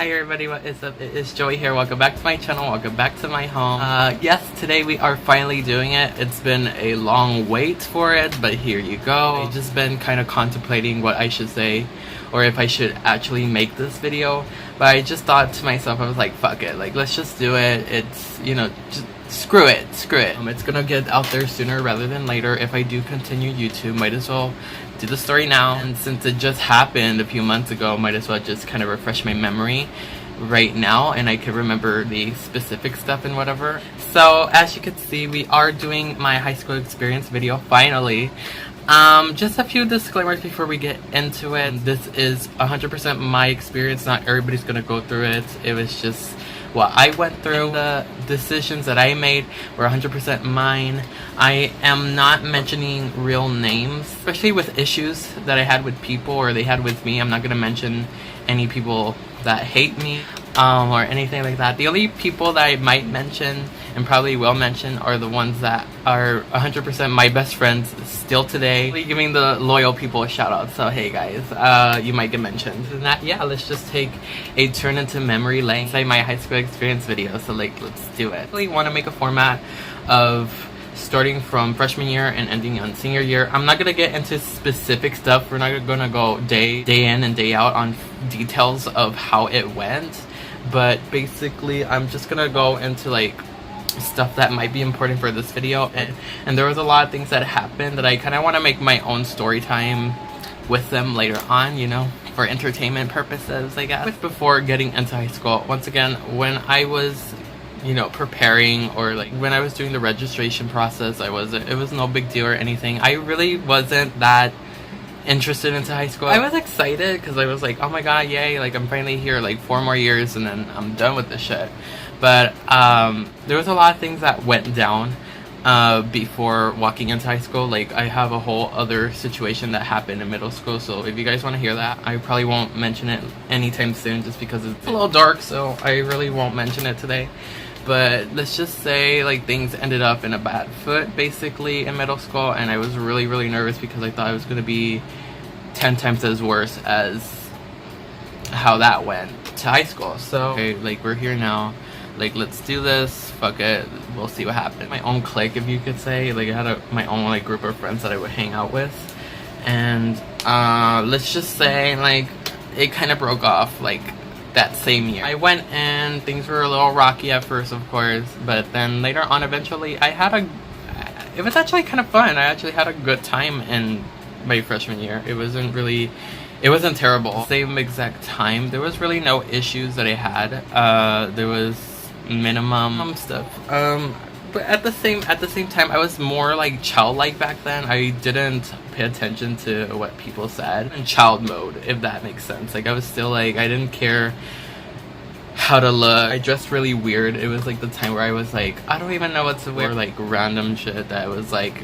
Hi everybody, what is up? It is Joey here. Welcome back to my channel. Welcome back to my home. Yes, today we are finally doing it. It's been a long wait for it, but here you go. I've just been kind of contemplating what I should say or if I should actually make this video. But I just thought to myself, I was like, fuck it. Like, let's just do it. It's, you know, just screw it. It's gonna get out there sooner rather than later. If I do continue YouTube, might as well do the story now. And since it just happened a few months ago, might as well just kind of refresh my memory right now and I can remember the specific stuff and whatever. So as you can see, we are doing my high school experience video finally. Just a few disclaimers before we get into it. This is 100% my experience. Not everybody's gonna go through it. It was just what I went through. The decisions that I made were 100% mine. I am not mentioning real names, especially with issues that I had with people or they had with me. I'm not gonna mention any people that hate me or anything like that. The only people that I might mention and probably will mention are the ones that are 100% my best friends still today. Giving the loyal people a shout out. So hey guys, you might get mentioned. And that, yeah, let's just take a turn into memory lane. Say my high school experience video. So like, let's do it. I really want to make a format of starting from freshman year and ending on senior year. I'm not gonna get into specific stuff. We're not gonna go day in and day out on details of how it went. But basically, I'm just gonna go into like stuff that might be important for this video, and there was a lot of things that happened that I kind of want to make my own story time with them later on, you know, for entertainment purposes, I guess. Before getting into high school, once again, when I was, you know, preparing or like when I was doing the registration process, it was no big deal or anything. I really wasn't that interested into high school. I was excited because I was like, oh my god, yay, like I'm finally here, like 4 more years and then I'm done with this shit. But there was a lot of things that went down before walking into high school. Like I have a whole other situation that happened in middle school, so if you guys want to hear that, I probably won't mention it anytime soon just because it's a little dark, so I really won't mention it today. But let's just say like things ended up in a bad foot basically in middle school, and I was really nervous because I thought it was going to be 10 times as worse as how that went to high school. So okay, like we're here now, like let's do this, fuck it, we'll see what happens. My own clique, if you could say. Like I had my own like group of friends that I would hang out with, and let's just say like it kind of broke off like that same year. I went and things were a little rocky at first, of course, but then later on eventually it was actually kind of fun. I actually had a good time in my freshman year. It wasn't terrible. Same exact time, there was really no issues that I had. There was minimum stuff, but at the same time I was more like childlike back then. I didn't pay attention to what people said in child mode, if that makes sense. Like I was still like, I didn't care how to look. I dressed really weird. It was like the time where I was like, I don't even know what to wear, like random shit that was like,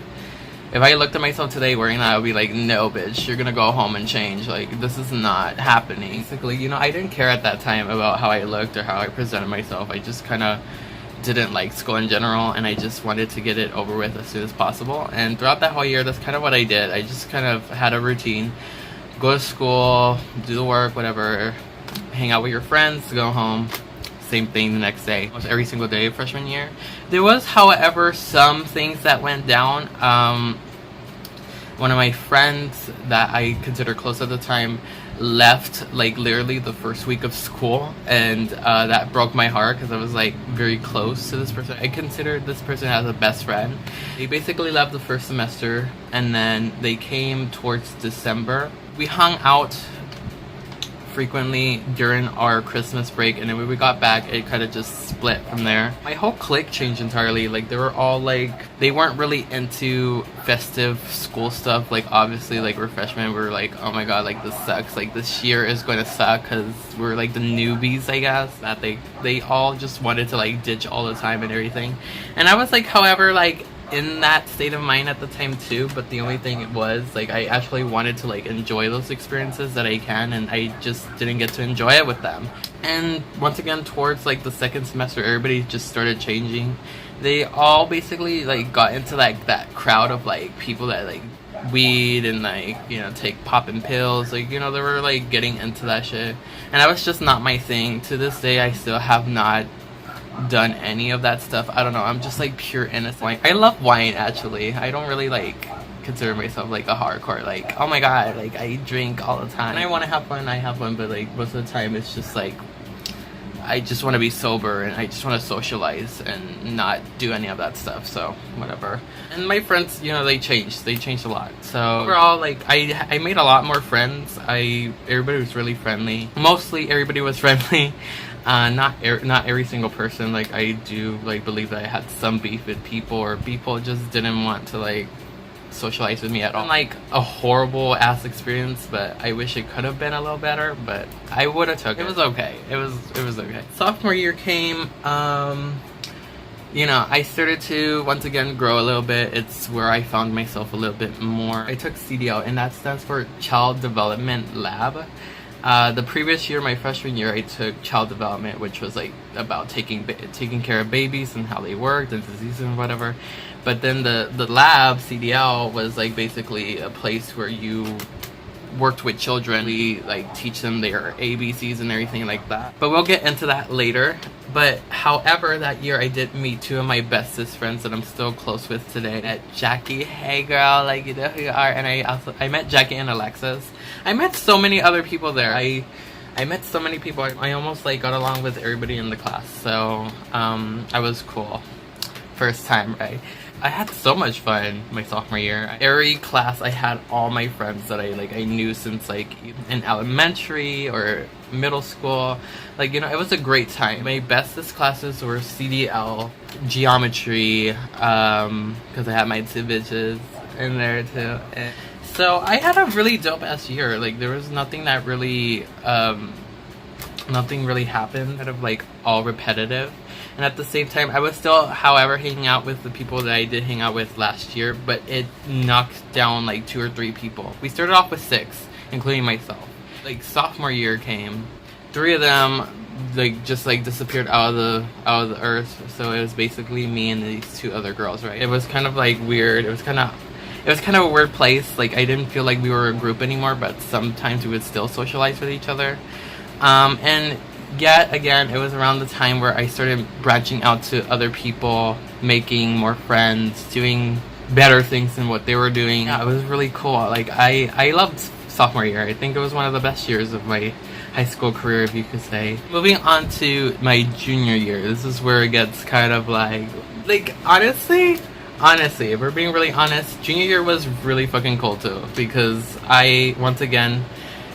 if I looked at myself today wearing that, I would be like, no bitch, you're gonna go home and change. Like this is not happening. Basically, you know, I didn't care at that time about how I looked or how I presented myself. I just kind of didn't like school in general, and I just wanted to get it over with as soon as possible. And throughout that whole year, that's kind of what I did. I just kind of had a routine: go to school, do the work, whatever, hang out with your friends, go home, same thing the next day. Almost every single day of freshman year. There was, however, some things that went down. One of my friends that I consider close at the time left like literally the first week of school, and that broke my heart because I was like very close to this person. I considered this person as a best friend. They basically left the first semester, and then they came towards December. We hung out frequently during our Christmas break, and then when we got back, it kind of just split from there. My whole clique changed entirely. Like they were all like, they weren't really into festive school stuff. Like obviously, like we're freshmen, we're like, oh my god, like this sucks, like this year is going to suck because we're like the newbies, I guess. That they all just wanted to like ditch all the time and everything, and I was like, however, like in that state of mind at the time too. But the only thing was like, I actually wanted to like enjoy those experiences that I can, and I just didn't get to enjoy it with them. And once again, towards like the second semester, everybody just started changing. They all basically like got into like that crowd of like people that like weed and like, you know, take popping pills. Like, you know, they were like getting into that shit, and that was just not my thing. To this day, I still have not done any of that stuff. I don't know, I'm just like pure innocent. Like, I love wine actually. I don't really like consider myself like a hardcore, like, oh my god, like I drink all the time. And I want to have fun, I have fun, but like most of the time it's just like I just want to be sober and I just want to socialize and not do any of that stuff. So whatever. And my friends, you know, they changed a lot. So overall, like I made a lot more friends. Everybody was really friendly. Mostly everybody was friendly. Not every single person. Like, I do like believe that I had some beef with people, or people just didn't want to like socialize with me at all. Like a horrible ass experience, but I wish it could have been a little better, but I would have took it. It was okay. It was okay. Sophomore year came, you know, I started to once again grow a little bit. It's where I found myself a little bit more. I took CDL, and that stands for Child Development Lab. The previous year, my freshman year, I took child development, which was like about taking care of babies and how they worked and diseases and whatever. But then the lab, CDL, was like basically a place where you worked with children. We like teach them their ABCs and everything like that. But we'll get into that later. But however, that year I did meet two of my bestest friends that I'm still close with today. I met Jackie, hey girl, like you know who you are. And I met Jackie and Alexis. I met so many other people there. I met so many people. I almost like got along with everybody in the class. So I was cool. First time, right? I had so much fun my sophomore year. Every class I had all my friends that I knew since like in elementary or middle school. Like, you know, it was a great time. My bestest classes were CDL, geometry, because I had my two bitches in there too. And so I had a really dope ass year. Like, there was nothing that really nothing really happened, kind of like all repetitive. And at the same time, I was still, however, hanging out with the people that I did hang out with last year, but it knocked down like 2 or 3 people. We started off with 6, including myself. Like, sophomore year came, 3 of them like just like disappeared out of the earth. So it was basically me and these 2 other girls, right? It was kind of like weird. It was kind of a weird place. Like, I didn't feel like we were a group anymore, but sometimes we would still socialize with each other. And yet again, it was around the time where I started branching out to other people, making more friends, doing better things than what they were doing. Yeah, it was really cool. Like, I loved sophomore year. I think it was one of the best years of my high school career, if you could say. Moving on to my junior year, this is where it gets kind of like honestly, if we're being really honest, junior year was really fucking cool too, because I once again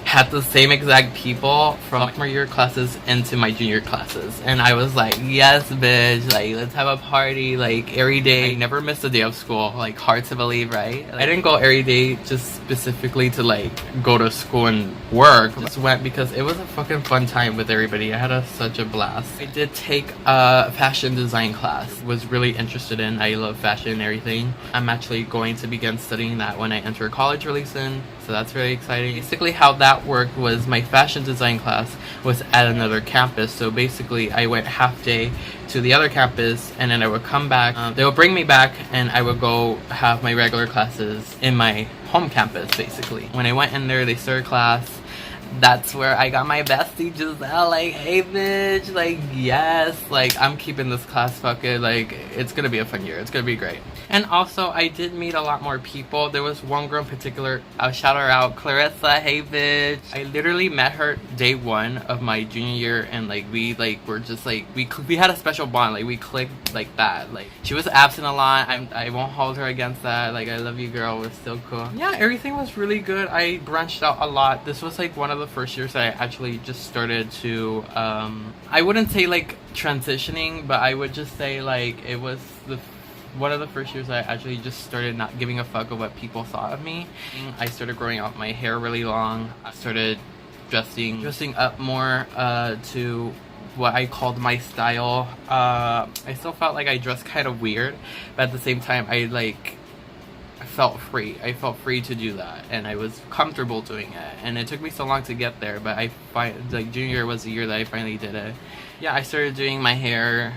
had the same exact people from sophomore year classes into my junior classes, and I was like, yes bitch, like let's have a party like every day. I never missed a day of school. Like, hard to believe, right? Like, I didn't go every day just specifically to like go to school and work. I just went because it was a fucking fun time with everybody. I had such a blast. I did take a fashion design class, was really interested in. I love fashion and everything. I'm actually going to begin studying that when I enter college really soon, so that's really exciting. Basically how that worked was my fashion design class was at another campus, so basically I went half day to the other campus and then I would come back. They would bring me back and I would go have my regular classes in my home campus. Basically, when I went in there, they started class. That's where I got my bestie Giselle. Like, hey bitch, like yes, like I'm keeping this class. Fuck it, like it's gonna be a fun year, it's gonna be great. And also I did meet a lot more people. There was one girl in particular, I'll shout her out, Clarissa. Hey bitch, I literally met her day 1 of my junior year, and like we like were just like we had a special bond. Like, we clicked like that. Like, she was absent a lot. I won't hold her against that. Like, I love you girl, was still cool. Yeah, everything was really good. I branched out a lot. This was like one of the first years that I actually just started to I wouldn't say like transitioning, but I would just say like it was one of the first years I actually just started not giving a fuck of what people thought of me. I started growing out my hair really long. I started dressing up more to what I called my style. I still felt like I dressed kind of weird, but at the same time I felt free. I felt free to do that, and I was comfortable doing it. And it took me so long to get there, but like junior year was the year that I finally did it. Yeah, I started doing my hair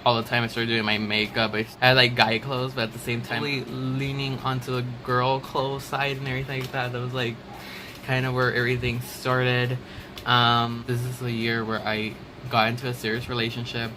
all the time. I started doing my makeup. I had like guy clothes, but at the same time really leaning onto the girl clothes side and everything like that. That was like kind of where everything started. This is a year where I got into a serious relationship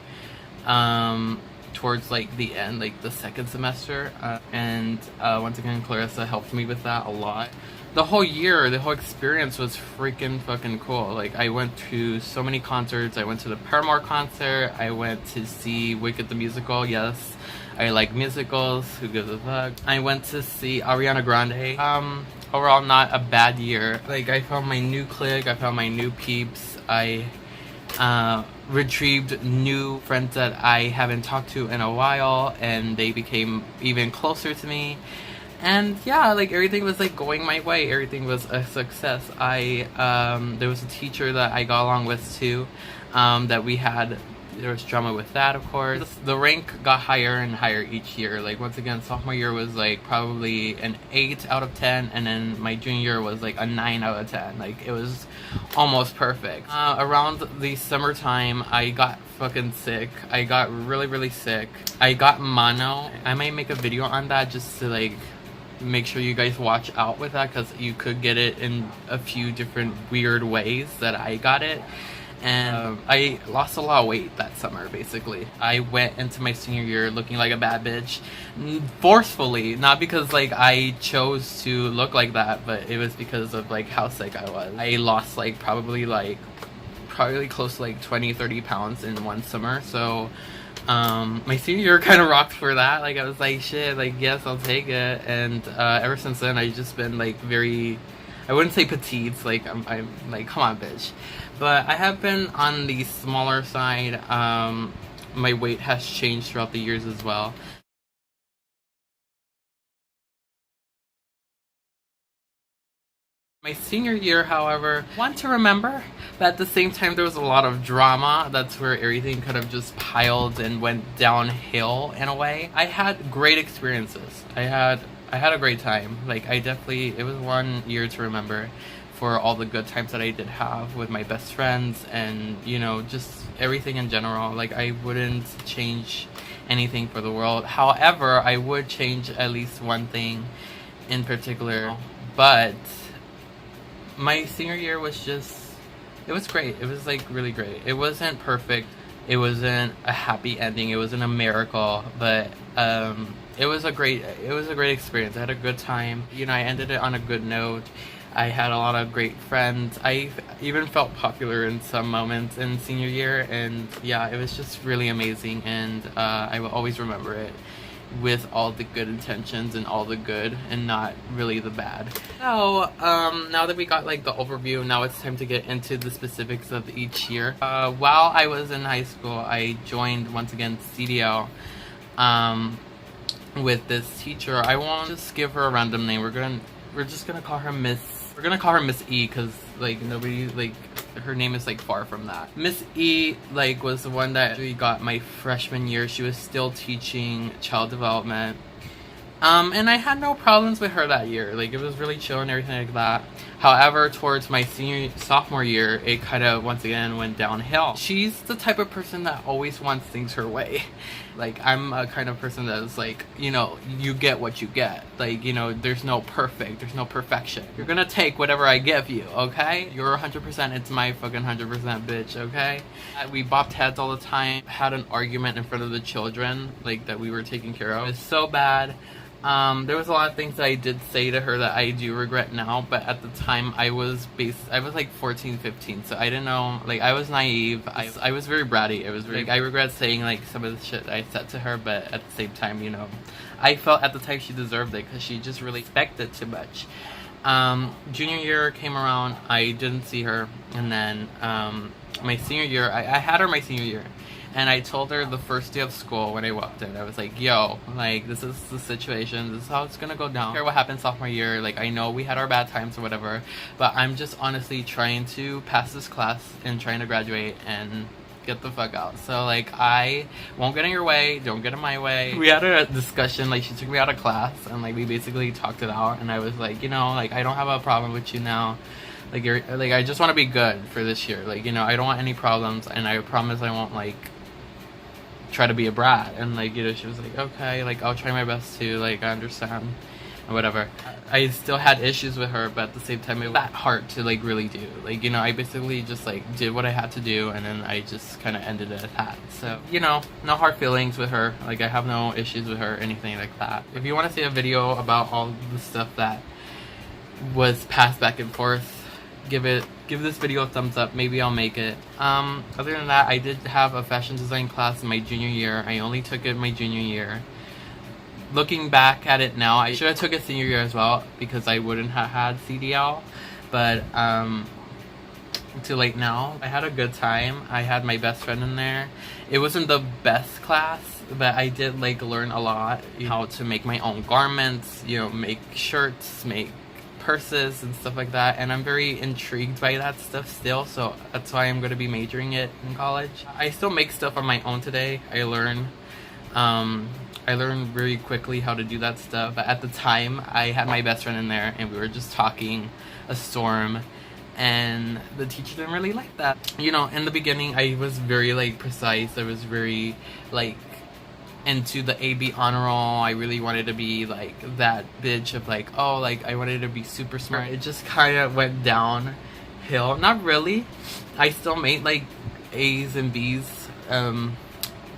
towards like the end, like the second semester, and once again Clarissa helped me with that a lot. The whole year, the whole experience was freaking fucking cool. Like, I went to so many concerts. I went to the Paramore concert. I went to see Wicked the musical. Yes, I like musicals. Who gives a fuck? I went to see Ariana Grande. Overall, not a bad year. Like, I found my new clique. I found my new peeps. I retrieved new friends that I haven't talked to in a while, and they became even closer to me. And yeah, like everything was like going my way. Everything was a success. There was a teacher that I got along with too, that we had. There was drama with that, of course. The rank got higher and higher each year. Like, once again, sophomore year was like probably an 8 out of 10, and then my junior year was like a 9 out of 10. Like, it was almost perfect. Around the summertime, I got fucking sick. I got really, really sick. I got mono. I might make a video on that just to like make sure you guys watch out with that, because you could get it in a few different weird ways that I got it. And I lost a lot of weight that summer, basically. I went into my senior year looking like a bad bitch. Forcefully. Not because, like, I chose to look like that, but it was because of, like, how sick I was. I lost, like, probably close to, like, 20-30 pounds in one summer. So, my senior year kind of rocked for that. Like, I was like, shit, like, yes, I'll take it. And ever since then, I've just been, like, very... I wouldn't say petite, like, I'm like, come on, bitch. But I have been on the smaller side. My weight has changed throughout the years as well. My senior year, however, one to remember, but at the same time there was a lot of drama. That's where everything kind of just piled and went downhill in a way. I had great experiences. I had a great time. Like, it was one year to remember for all the good times that I did have with my best friends and, you know, just everything in general. Like, I wouldn't change anything for the world. However, I would change at least one thing in particular. But my senior year was it was great. It was, like, really great. It wasn't perfect. It wasn't a happy ending. It wasn't a miracle. But, it was a great experience. I had a good time. You know, I ended it on a good note. I had a lot of great friends. I even felt popular in some moments in senior year. And, yeah, it was just really amazing. And, I will always remember it with all the good intentions and all the good and not really the bad. So, now that we got like the overview, now it's time to get into the specifics of each year. While I was in high school, I joined once again CDL with this teacher. I won't just give her a random name. We're just gonna call her Miss E, because like nobody, like, her name is like far from that. Miss E, like, was the one that we got my freshman year. She was still teaching child development. And I had no problems with her that year. Like, it was really chill and everything like that. However, towards my sophomore year, it kind of once again went downhill. She's the type of person that always wants things her way. Like, I'm a kind of person that is like, you know, you get what you get. Like, you know, there's no perfection. You're gonna take whatever I give you, okay? You're 100%, it's my fucking 100% bitch, okay? We bopped heads all the time, had an argument in front of the children, like, that we were taking care of. It was so bad. There was a lot of things that I did say to her that I do regret now, but at the time I was like 14, 15, so I didn't know, like, I was naive. I was very bratty. I regret saying, like, some of the shit I said to her, but at the same time, you know, I felt at the time she deserved it, because she just really expected too much. Junior year came around, I didn't see her, and then, my senior year, I had her my senior year. And I told her the first day of school when I walked in, I was like, yo, like, this is the situation, this is how it's gonna go down. I don't care what happened sophomore year, like, I know we had our bad times or whatever, but I'm just honestly trying to pass this class and trying to graduate and get the fuck out. So, like, I won't get in your way, don't get in my way. We had a discussion, like, she took me out of class, and, like, we basically talked it out, and I was like, you know, like, I don't have a problem with you now. Like, I just want to be good for this year. Like, you know, I don't want any problems, and I promise I won't, like, try to be a brat. And like, you know, she was like, okay, like I'll try my best to, like, I understand or whatever. I still had issues with her, but at the same time it was that hard to like really do. Like, you know, I basically just like did what I had to do, and then I just kind of ended it at that. So, you know, no hard feelings with her. Like, I have no issues with her, anything like that. If you want to see a video about all the stuff that was passed back and forth, give this video a thumbs up. Maybe I'll make it. Other than that, I did have a fashion design class in my junior year. I only took it my junior year. Looking back at it now, I should have took it senior year as well, because I wouldn't have had CDL. But too late now. I had a good time. I had my best friend in there. It wasn't the best class, but I did like learn a lot, how to make my own garments, you know, make shirts, make purses and stuff like that. And I'm very intrigued by that stuff still, so that's why I'm going to be majoring it in college. I still make stuff on my own today. I learned very quickly how to do that stuff. But at the time, I had my best friend in there, and we were just talking a storm, and the teacher didn't really like that. You know, in the beginning, I was very like precise. I was very like into the AB honor roll. I really wanted to be like that bitch of like, oh, like I wanted to be super smart. It just kind of went downhill. Not really. I still made like A's and B's,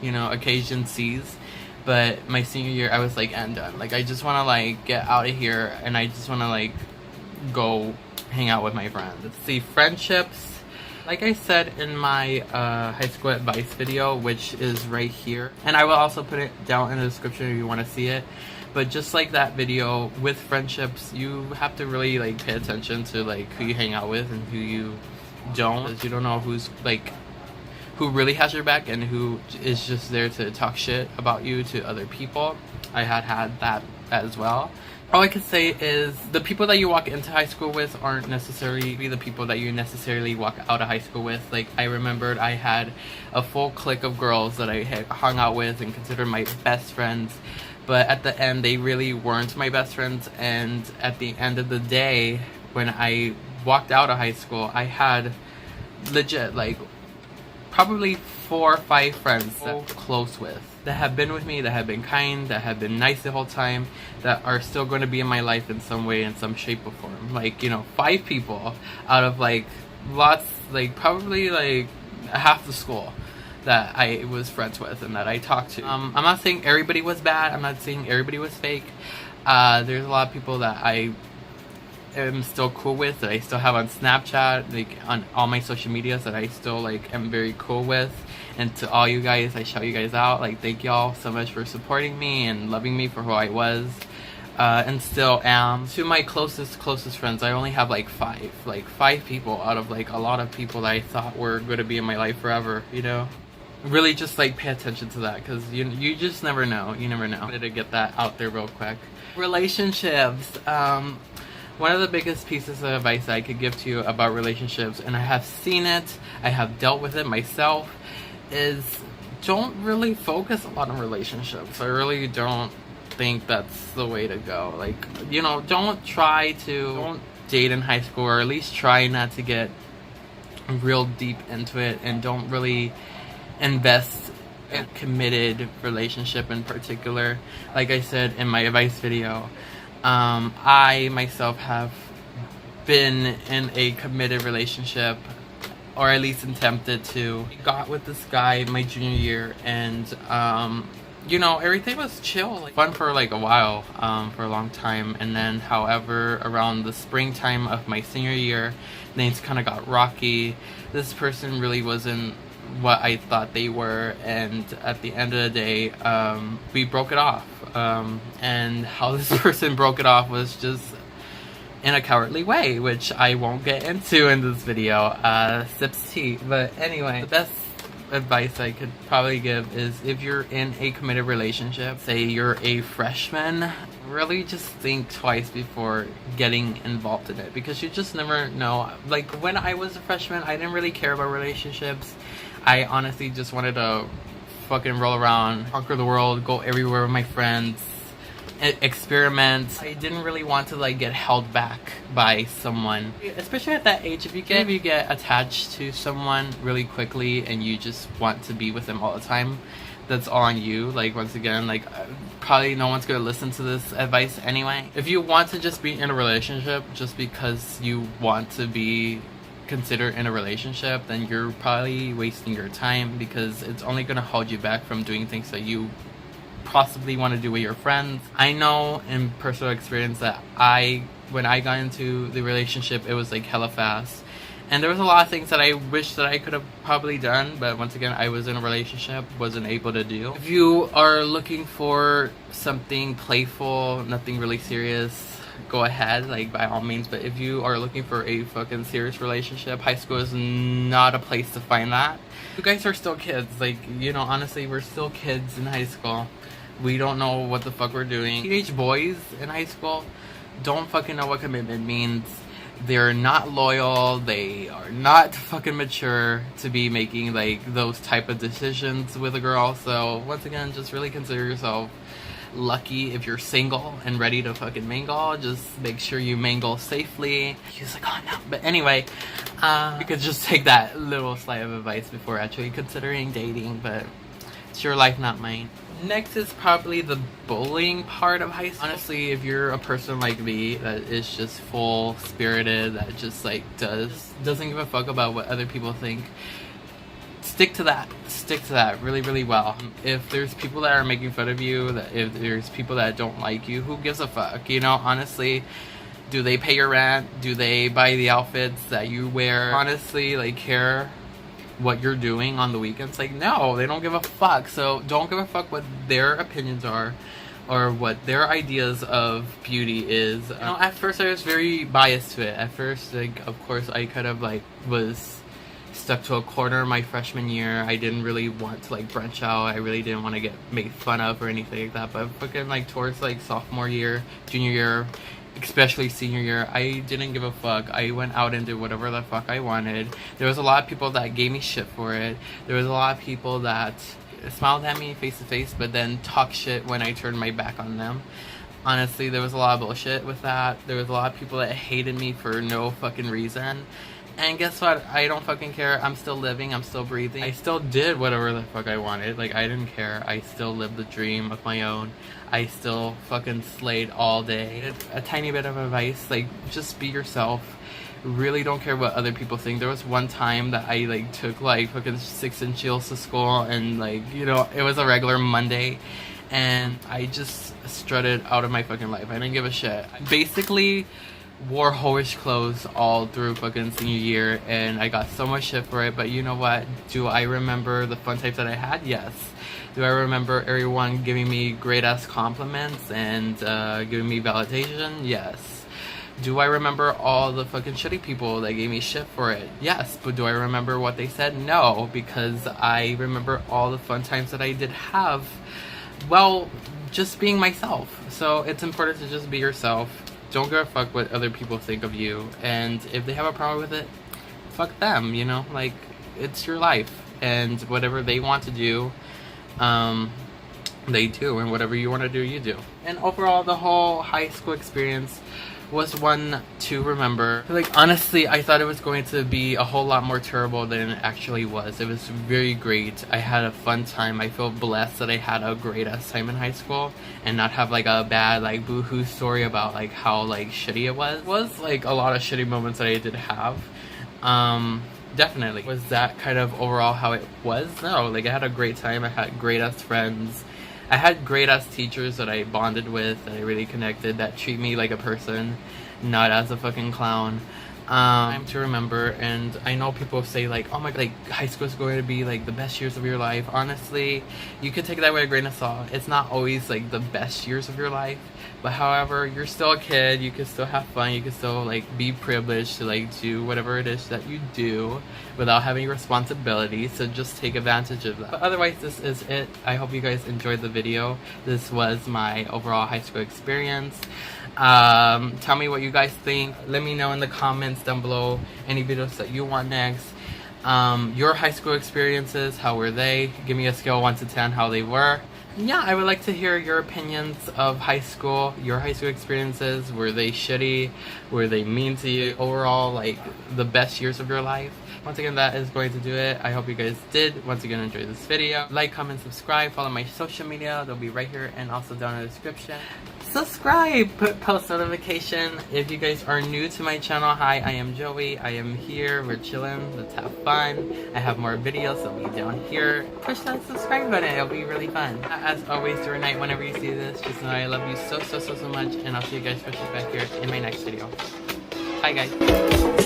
you know, occasion C's. But my senior year, I was like, I'm done. Like, I just want to like get out of here, and I just want to like go hang out with my friends. Let's see, friendships. Like I said in my high school advice video, which is right here, and I will also put it down in the description if you want to see it. But just like that video, with friendships, you have to really like pay attention to like who you hang out with and who you don't, because you don't know who's like who really has your back and who is just there to talk shit about you to other people. I had that as well. All I can say is the people that you walk into high school with aren't necessarily the people that you necessarily walk out of high school with. Like, I remembered I had a full clique of girls that I had hung out with and considered my best friends, but at the end they really weren't my best friends. And at the end of the day, when I walked out of high school, I had legit like probably 4 or 5 friends that I'm close with, that have been with me, that have been kind, that have been nice the whole time, that are still going to be in my life in some way, in some shape or form. Like, you know, 5 people out of like lots, like probably like half the school that I was friends with and that I talked to. I'm not saying everybody was bad. I'm not saying everybody was fake. There's a lot of people that I am still cool with, that I still have on Snapchat, like on all my social medias, that I still like am very cool with. And to all you guys, I shout you guys out. Like, thank y'all so much for supporting me and loving me for who I was, and still am. To my closest friends, I only have like 5 people out of like a lot of people that I thought were going to be in my life forever, you know. Really just like pay attention to that, because you just never know. You never know. I wanted to get that out there real quick. Relationships. One of the biggest pieces of advice I could give to you about relationships, and I have seen it, I have dealt with it myself, is don't really focus a lot on relationships. I really don't think that's the way to go. Like, you know, don't date in high school, or at least try not to get real deep into it, and don't really invest in a committed relationship in particular. Like I said in my advice video, I myself have been in a committed relationship, or at least attempted to. I got with this guy my junior year, and you know, everything was chill, like fun for like a while, for a long time. And then, however, around the springtime of my senior year, things kind of got rocky. This person really wasn't what I thought they were, and at the end of the day, we broke it off. And how this person broke it off was just in a cowardly way, which I won't get into in this video. Sips tea. But anyway, the best advice I could probably give is, if you're in a committed relationship, say you're a freshman, really just think twice before getting involved in it, because you just never know. Like, when I was a freshman, I didn't really care about relationships. I honestly just wanted to fucking roll around, conquer the world, go everywhere with my friends, experiment. I didn't really want to like get held back by someone, especially at that age. If you get attached to someone really quickly and you just want to be with them all the time, that's all on you. Like, once again, like, probably no one's gonna listen to this advice anyway. If you want to just be in a relationship just because you want to be considered in a relationship, then you're probably wasting your time, because it's only gonna hold you back from doing things that you possibly want to do with your friends. I know in personal experience that when I got into the relationship, it was like hella fast. And there was a lot of things that I wish that I could have probably done, but once again, I was in a relationship, wasn't able to do. If you are looking for something playful, nothing really serious, go ahead, like, by all means. But if you are looking for a fucking serious relationship, high school is not a place to find that. You guys are still kids. Like, you know, honestly, we're still kids in high school. We don't know what the fuck we're doing. Teenage boys in high school don't fucking know what commitment means. They're not loyal. They are not fucking mature to be making like those type of decisions with a girl. So once again, just really consider yourself lucky if you're single and ready to fucking mingle. Just make sure you mingle safely. Use a condom. But anyway, you could just take that little slight of advice before actually considering dating. But it's your life, not mine. Next is probably the bullying part of high school. Honestly, if you're a person like me that is just full spirited, that just like doesn't give a fuck about what other people think, stick to that really, really well. If there's people that are making fun of you, if there's people that don't like you, who gives a fuck? You know, honestly, do they pay your rent? Do they buy the outfits that you wear? Honestly, like, care what you're doing on the weekends? Like, no, they don't give a fuck. So don't give a fuck what their opinions are or what their ideas of beauty is. You know, at first I was very biased to it. At first, like, of course, I kind of like was stuck to a corner my freshman year. I didn't really want to like branch out. I really didn't want to get made fun of or anything like that. But fucking like towards like sophomore year, junior year, especially senior year, I didn't give a fuck. I went out and did whatever the fuck I wanted. There was a lot of people that gave me shit for it. There was a lot of people that smiled at me face to face, but then talk shit when I turned my back on them. Honestly, there was a lot of bullshit with that. There was a lot of people that hated me for no fucking reason. And guess what? I don't fucking care. I'm still living. I'm still breathing. I still did whatever the fuck I wanted. Like, I didn't care. I still lived the dream of my own. I still fucking slayed all day. A tiny bit of advice, like, just be yourself. Really don't care what other people think. There was one time that I, like, took, like, fucking 6-inch heels to school, and, like, you know, it was a regular Monday, and I just strutted out of my fucking life. I didn't give a shit. Basically wore hoish clothes all through fucking senior year, and I got so much shit for it. But you know what? Do I remember the fun times that I had? Yes. Do I remember everyone giving me great ass compliments and giving me validation? Yes. Do I remember all the fucking shitty people that gave me shit for it? Yes. But do I remember what they said? No, because I remember all the fun times that I did have, well, just being myself. So it's important to just be yourself. Don't give a fuck what other people think of you, and if they have a problem with it, fuck them, you know? Like, it's your life, and whatever they want to do, they do, and whatever you want to do, you do. And overall, the whole high school experience was one to remember. Like, honestly, I thought it was going to be a whole lot more terrible than it actually was. It was very great. I had a fun time. I feel blessed that I had a great ass time in high school and not have like a bad like boo-hoo story about like how like shitty it was. It was like a lot of shitty moments that I did have. Definitely. Was that kind of overall how it was? No, like, I had a great time. I had great ass friends. I had great ass teachers that I bonded with, that I really connected, that treat me like a person, not as a fucking clown. Time to remember. And I know people say like, oh my god, like, high school is going to be like the best years of your life. Honestly, you could take that with a grain of salt. It's not always like the best years of your life, but however, you're still a kid. You can still have fun. You can still like be privileged to like do whatever it is that you do without having responsibility. So just take advantage of that. But otherwise, this is it. I hope you guys enjoyed the video. This was my overall high school experience. Tell me what you guys think. Let me know in the comments down below any videos that you want next. Your high school experiences, how were they? Give me a scale of 1 to 10 how they were. yeah, I would like to hear your opinions of high school, your high school experiences. Were they shitty? Were they mean to you? Overall, like, the best years of your life? Once again, that is going to do it. I hope you guys did once again enjoy this video. Like, comment, subscribe, follow my social media. They'll be right here and also down in the description. Subscribe, put post notification. If you guys are new to my channel, hi, I am Joey. I am here, we're chilling, let's have fun. I have more videos, they'll be down here. Push that subscribe button, it'll be really fun. As always, during night, whenever you see this, just know I love you so much, and I'll see you guys back here in my next video. Bye guys.